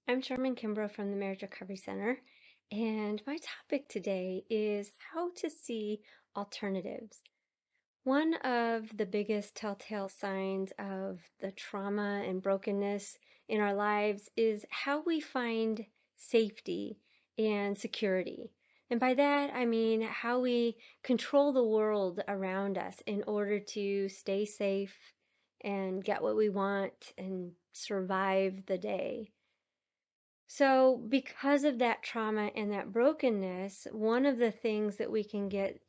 I'm Sharmen Kimbrough from the Marriage Recovery Center, and my topic today is how to see alternatives. One of the biggest telltale signs of the trauma and brokenness in our lives is how we find safety and security. And by that, I mean how we control the world around us in order to stay safe and get what we want and survive the day. So, because of that trauma and that brokenness, one of the things that we can get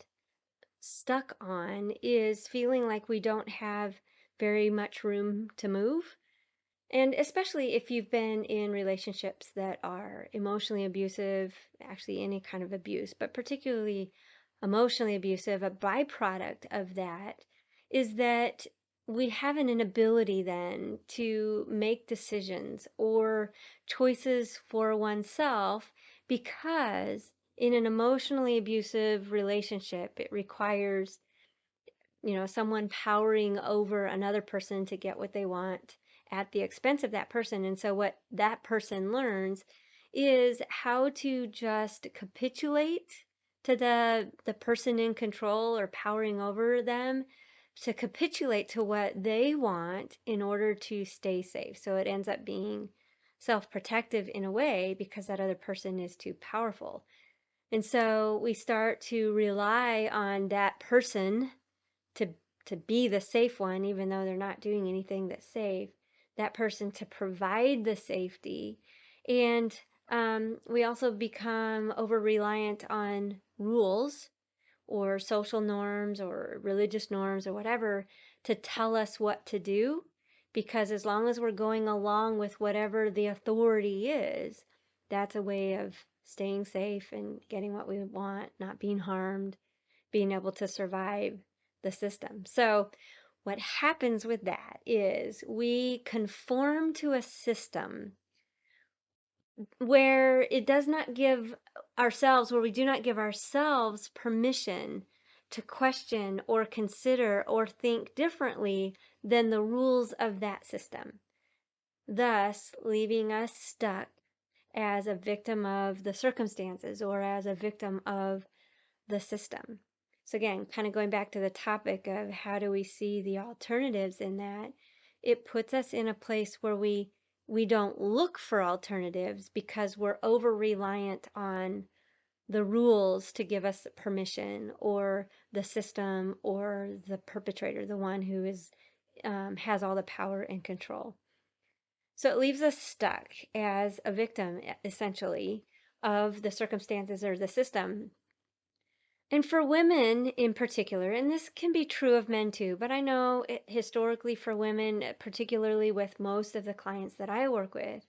stuck on is feeling like we don't have very much room to move. And especially if you've been in relationships that are emotionally abusive, actually any kind of abuse, but particularly emotionally abusive, a byproduct of that is that we have an inability then to make decisions or choices for oneself because in an emotionally abusive relationship, it requires someone powering over another person to get what they want at the expense of that person. And so what that person learns is how to just capitulate to the person in control or powering over them, to capitulate to what they want in order to stay safe. So it ends up being self-protective in a way because that other person is too powerful. And so we start to rely on that person to to be the safe one, even though they're not doing anything that's safe, that person to provide the safety. And we also become over reliant on rules or social norms or religious norms or whatever to tell us what to do, because as long as we're going along with whatever the authority is, that's a way of staying safe and getting what we want, not being harmed, being able to survive the system. So what happens with that is we conform to a system where it does not give where we do not give ourselves permission to question or consider or think differently than the rules of that system, thus leaving us stuck as a victim of the circumstances or as a victim of the system. So again, kind of going back to the topic of how do we see the alternatives in that, it puts us in a place where we don't look for alternatives because we're over reliant on the rules to give us permission, or the system, or the perpetrator, the one who is has all the power and control. So it leaves us stuck as a victim, essentially, of the circumstances or the system. And for women in particular, and this can be true of men too, but I know historically for women, particularly with most of the clients that I work with,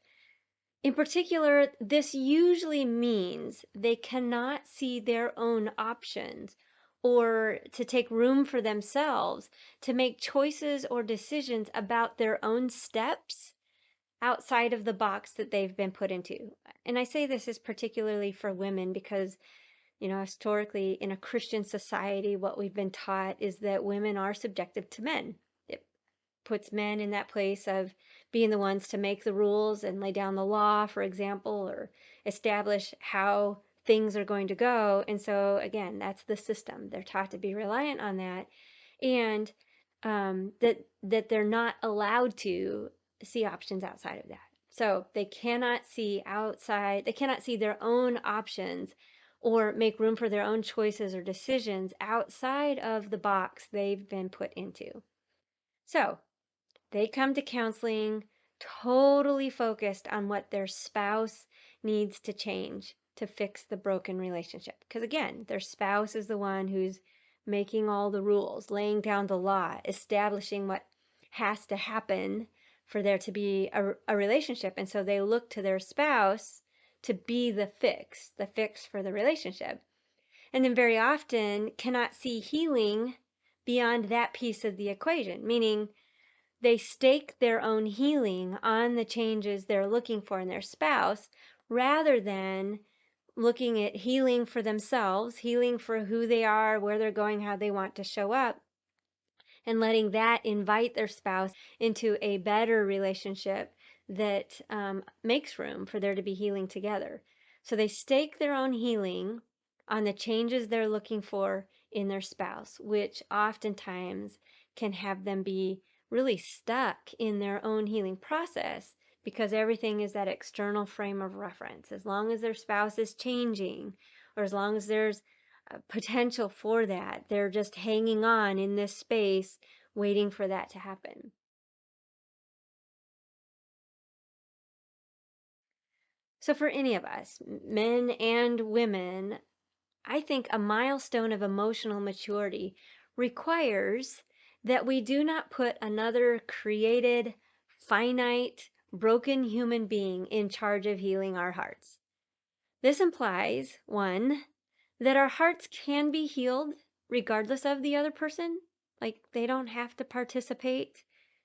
in particular, this usually means they cannot see their own options or to take room for themselves to make choices or decisions about their own steps outside of the box that they've been put into. And I say this is particularly for women because historically in a Christian society, what we've been taught is that women are subjective to men. It puts men in that place of being the ones to make the rules and lay down the law, for example, or establish how things are going to go. And so, again, that's the system. They're taught to be reliant on that, and that they're not allowed to see options outside of that. So they cannot see outside, they cannot see their own options or make room for their own choices or decisions outside of the box they've been put into. So they come to counseling totally focused on what their spouse needs to change to fix the broken relationship. Because again, their spouse is the one who's making all the rules, laying down the law, establishing what has to happen for there to be a relationship. And so they look to their spouse to be the fix for the relationship. And then very often cannot see healing beyond that piece of the equation, meaning they stake their own healing on the changes they're looking for in their spouse rather than looking at healing for themselves, healing for who they are, where they're going, how they want to show up, and letting that invite their spouse into a better relationship that makes room for there to be healing together. So they stake their own healing on the changes they're looking for in their spouse, which oftentimes can have them be really stuck in their own healing process because everything is that external frame of reference. As long as their spouse is changing, or as long as there's potential for that, they're just hanging on in this space, waiting for that to happen. So, for any of us, men and women, I think a milestone of emotional maturity requires that we do not put another created, finite, broken human being in charge of healing our hearts. This implies, one, that our hearts can be healed regardless of the other person. Like, they don't have to participate,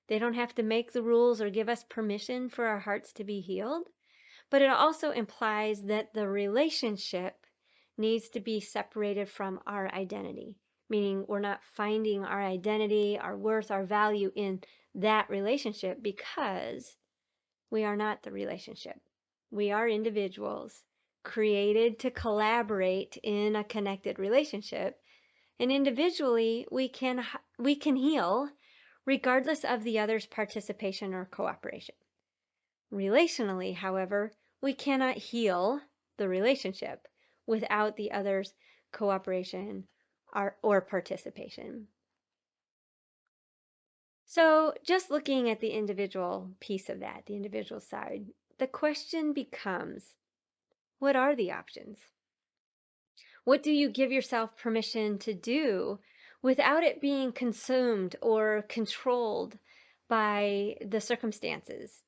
they don't have to make the rules or give us permission for our hearts to be healed. But it also implies that the relationship needs to be separated from our identity, meaning we're not finding our identity, our worth, our value in that relationship because we are not the relationship. We are individuals created to collaborate in a connected relationship. And individually, we can heal regardless of the other's participation or cooperation. Relationally, however, we cannot heal the relationship without the other's cooperation or participation. So, just looking at the individual piece of that, the individual side, the question becomes, what are the options? What do you give yourself permission to do without it being consumed or controlled by the circumstances,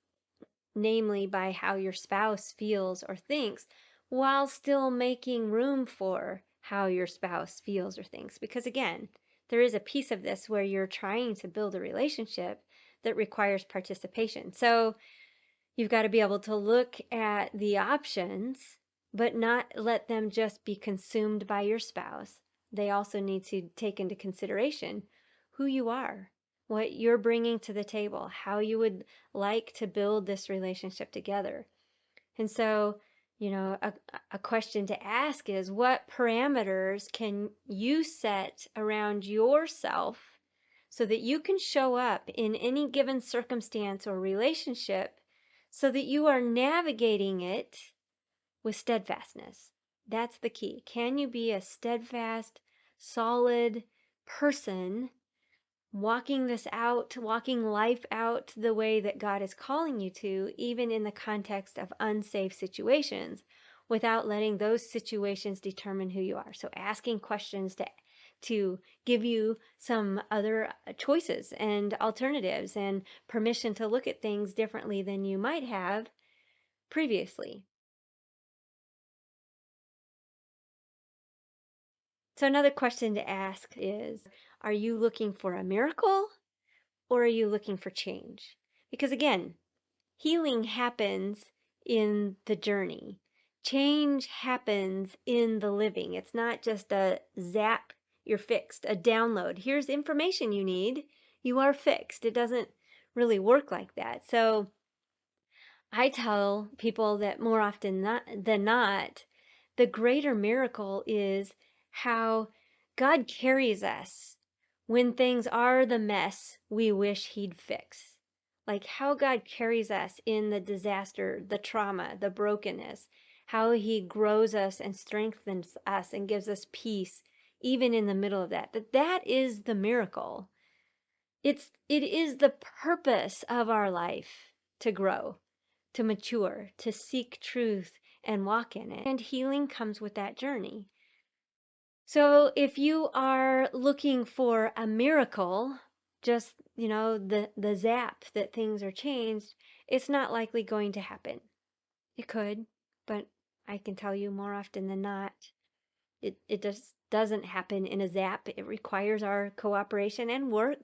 namely by how your spouse feels or thinks, while still making room for how your spouse feels or thinks? Because again, there is a piece of this where you're trying to build a relationship that requires participation. So you've got to be able to look at the options, but not let them just be consumed by your spouse. They also need to take into consideration who you are, what you're bringing to the table, how you would like to build this relationship together. And so, a question to ask is, what parameters can you set around yourself so that you can show up in any given circumstance or relationship so that you are navigating it with steadfastness? That's the key. Can you be a steadfast, solid person walking this out, walking life out the way that God is calling you to, even in the context of unsafe situations, without letting those situations determine who you are? So asking questions to give you some other choices and alternatives and permission to look at things differently than you might have previously. So another question to ask is, are you looking for a miracle or are you looking for change? Because again, healing happens in the journey. Change happens in the living. It's not just a zap, you're fixed, a download. Here's information you need, you are fixed. It doesn't really work like that. So I tell people that more often than not, the greater miracle is how God carries us when things are the mess we wish He'd fix. Like how God carries us in the disaster, the trauma, the brokenness, how He grows us and strengthens us and gives us peace even in the middle of that. That is the miracle. It is the purpose of our life to grow, to mature, to seek truth and walk in it. And healing comes with that journey. So if you are looking for a miracle, just, the zap that things are changed, it's not likely going to happen. It could, but I can tell you more often than not, it just doesn't happen in a zap. It requires our cooperation and work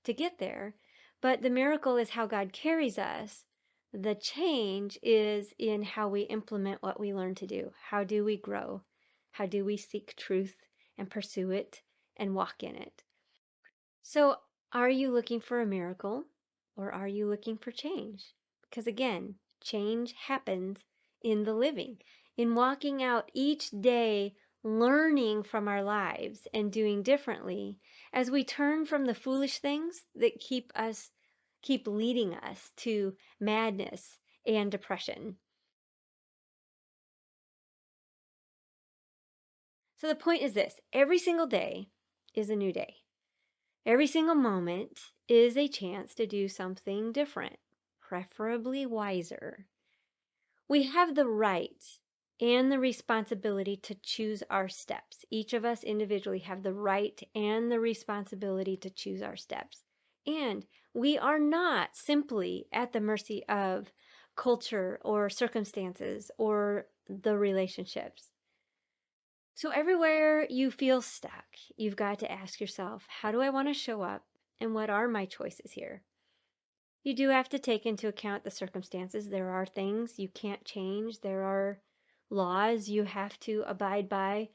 to get there. But the miracle is how God carries us. The change is in how we implement what we learn to do. How do we grow? How do we seek truth and pursue it and walk in it? So, are you looking for a miracle or are you looking for change? Because again, change happens in the living, in walking out each day, learning from our lives and doing differently as we turn from the foolish things that keep leading us to madness and depression. So the point is this: every single day is a new day. Every single moment is a chance to do something different, preferably wiser. We have the right and the responsibility to choose our steps. Each of us individually have the right and the responsibility to choose our steps. And we are not simply at the mercy of culture or circumstances or the relationships. So, everywhere you feel stuck, you've got to ask yourself, how do I want to show up? And what are my choices here? You do have to take into account the circumstances. There are things you can't change, there are laws you have to abide by.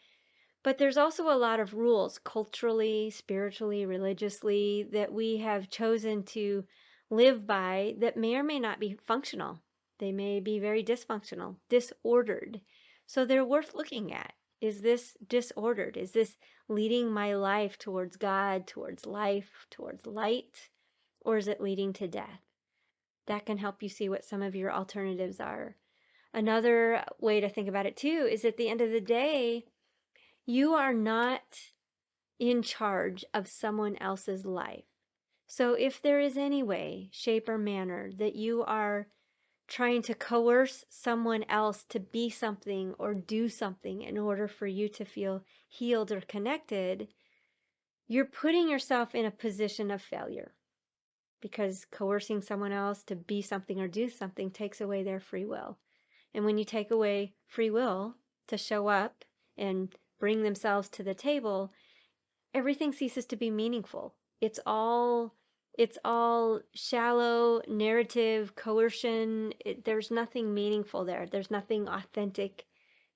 But there's also a lot of rules, culturally, spiritually, religiously, that we have chosen to live by that may or may not be functional. They may be very dysfunctional, disordered. So they're worth looking at. Is this disordered? Is this leading my life towards God, towards life, towards light? Or is it leading to death? That can help you see what some of your alternatives are. Another way to think about it too is at the end of the day, you are not in charge of someone else's life. So if there is any way, shape, or manner that you are trying to coerce someone else to be something or do something in order for you to feel healed or connected, you're putting yourself in a position of failure, because coercing someone else to be something or do something takes away their free will. And when you take away free will to show up and bring themselves to the table, everything ceases to be meaningful. It's all shallow narrative coercion. There's nothing meaningful there. There's nothing authentic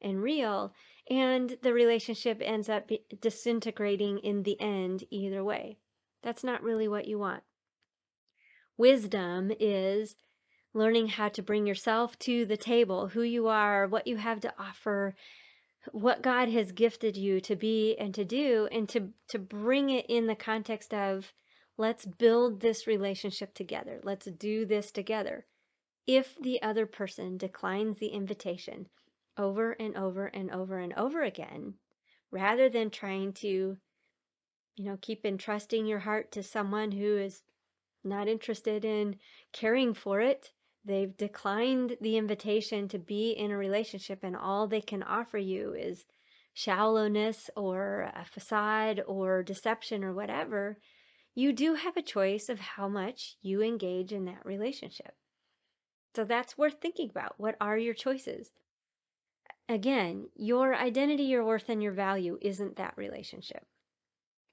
and real, and the relationship ends up disintegrating in the end either way. That's not really what you want. Wisdom is learning how to bring yourself to the table, who you are, what you have to offer, what God has gifted you to be and to do, and to bring it in the context of, let's build this relationship together. Let's do this together. If the other person declines the invitation over and over and over and over again, rather than trying to, keep entrusting your heart to someone who is not interested in caring for it. They've declined the invitation to be in a relationship, and all they can offer you is shallowness or a facade or deception or whatever. You do have a choice of how much you engage in that relationship. So that's worth thinking about. What are your choices? Again, your identity, your worth, and your value isn't that relationship.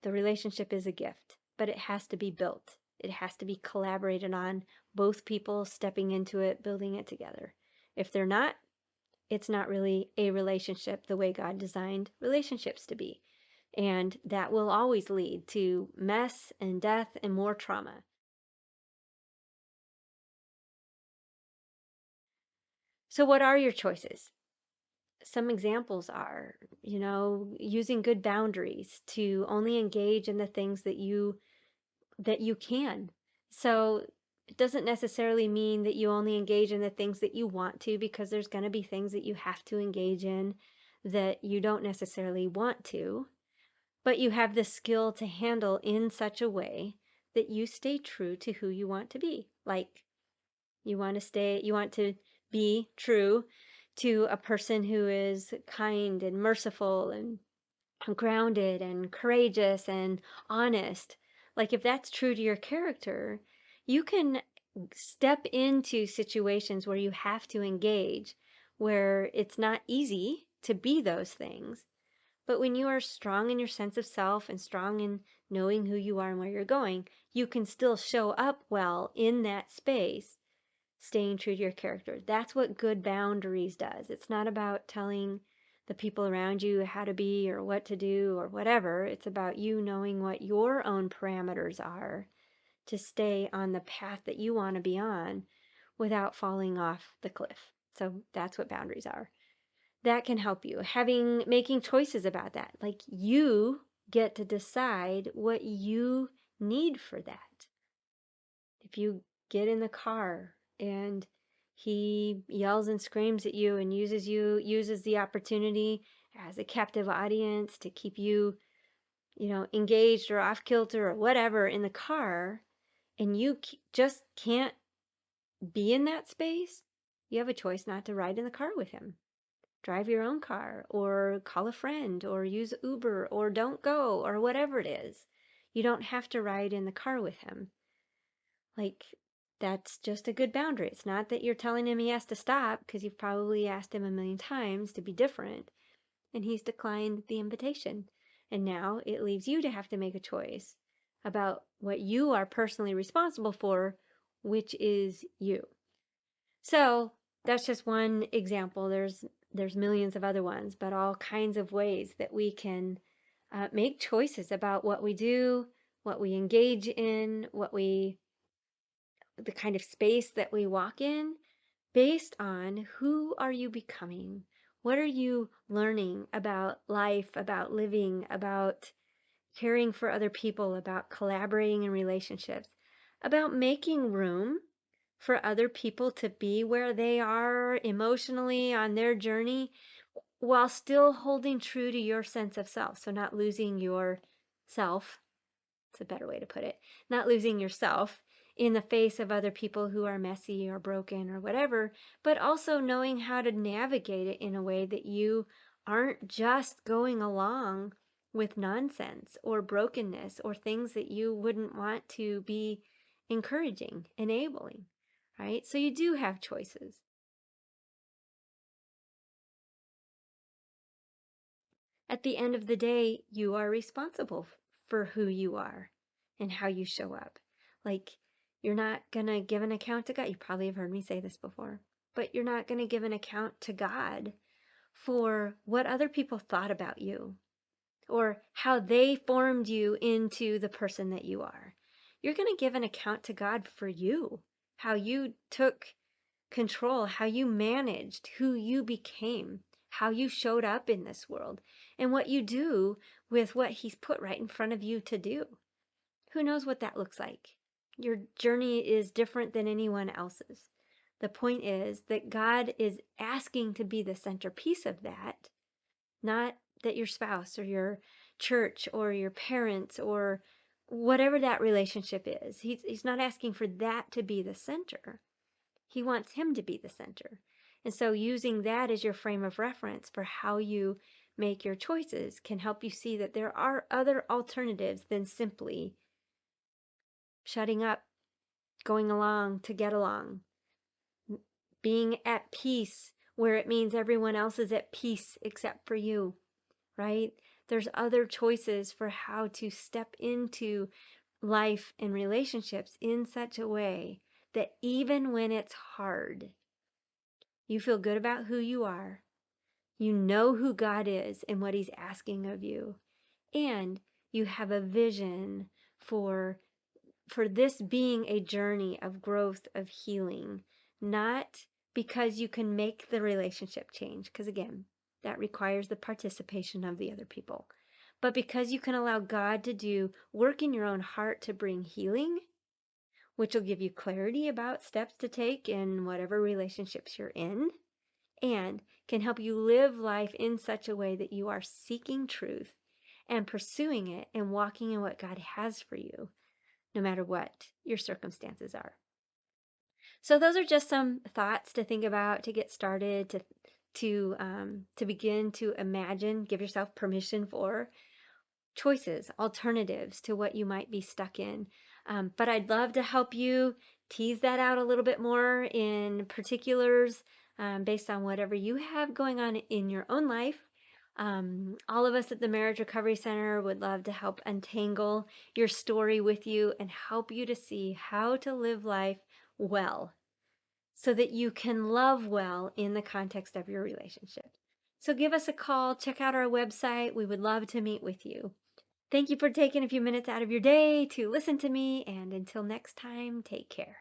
The relationship is a gift, but it has to be built. It has to be collaborated on, both people stepping into it, building it together. If they're not, it's not really a relationship the way God designed relationships to be. And that will always lead to mess and death and more trauma. So, what are your choices? Some examples are, using good boundaries to only engage in the things that you can. So it doesn't necessarily mean that you only engage in the things that you want to, because there's going to be things that you have to engage in that you don't necessarily want to, but you have the skill to handle in such a way that you stay true to who you want to be. Like, you want to be true to a person who is kind and merciful and grounded and courageous and honest. Like, if that's true to your character, you can step into situations where you have to engage, where it's not easy to be those things. But when you are strong in your sense of self and strong in knowing who you are and where you're going, you can still show up well in that space, staying true to your character. That's what good boundaries does. It's not about telling the people around you how to be or what to do or whatever. It's about you knowing what your own parameters are to stay on the path that you want to be on, without falling off the cliff. So that's what boundaries are. That can help you. Making choices about that. Like you get to decide what you need for that. If you get in the car and he yells and screams at you and uses the opportunity as a captive audience to keep you, engaged or off kilter or whatever in the car, and you just can't be in that space, you have a choice not to ride in the car with him. Drive your own car or call a friend or use Uber or don't go or whatever it is. You don't have to ride in the car with him. Like, that's just a good boundary. It's not that you're telling him he has to stop, because you've probably asked him a million times to be different and he's declined the invitation. And now it leaves you to have to make a choice about what you are personally responsible for, which is you. So that's just one example. There's millions of other ones, but all kinds of ways that we can make choices about what we do, what we engage in, the kind of space that we walk in, based on who are you becoming? What are you learning about life, about living, about caring for other people, about collaborating in relationships, about making room for other people to be where they are emotionally on their journey while still holding true to your sense of self. So not losing yourself. It's a better way to put it. Not losing yourself in the face of other people who are messy or broken or whatever, but also knowing how to navigate it in a way that you aren't just going along with nonsense or brokenness or things that you wouldn't want to be encouraging, enabling, right? So you do have choices. At the end of the day, you are responsible for who you are and how you show up. Like, you're not going to give an account to God. You probably have heard me say this before, but you're not going to give an account to God for what other people thought about you or how they formed you into the person that you are. You're going to give an account to God for you, how you took control, how you managed, who you became, how you showed up in this world, and what you do with what he's put right in front of you to do. Who knows what that looks like? Your journey is different than anyone else's. The point is that God is asking to be the centerpiece of that, not that your spouse or your church or your parents or whatever that relationship is. He's not asking for that to be the center. He wants him to be the center. And so using that as your frame of reference for how you make your choices can help you see that there are other alternatives than simply shutting up, going along to get along, being at peace where it means everyone else is at peace except for you, right? There's other choices for how to step into life and relationships in such a way that even when it's hard, you feel good about who you are. You know who God is and what he's asking of you. And you have a vision for this being a journey of growth, of healing, not because you can make the relationship change, because again, that requires the participation of the other people, but because you can allow God to do work in your own heart to bring healing, which will give you clarity about steps to take in whatever relationships you're in, and can help you live life in such a way that you are seeking truth and pursuing it and walking in what God has for you, no matter what your circumstances are. So those are just some thoughts to think about, to get started, to begin to imagine, give yourself permission for choices, alternatives to what you might be stuck in. But I'd love to help you tease that out a little bit more in particulars, based on whatever you have going on in your own life. All of us at the Marriage Recovery Center would love to help untangle your story with you and help you to see how to live life well so that you can love well in the context of your relationship. So give us a call, check out our website. We would love to meet with you. Thank you for taking a few minutes out of your day to listen to me, and until next time, take care.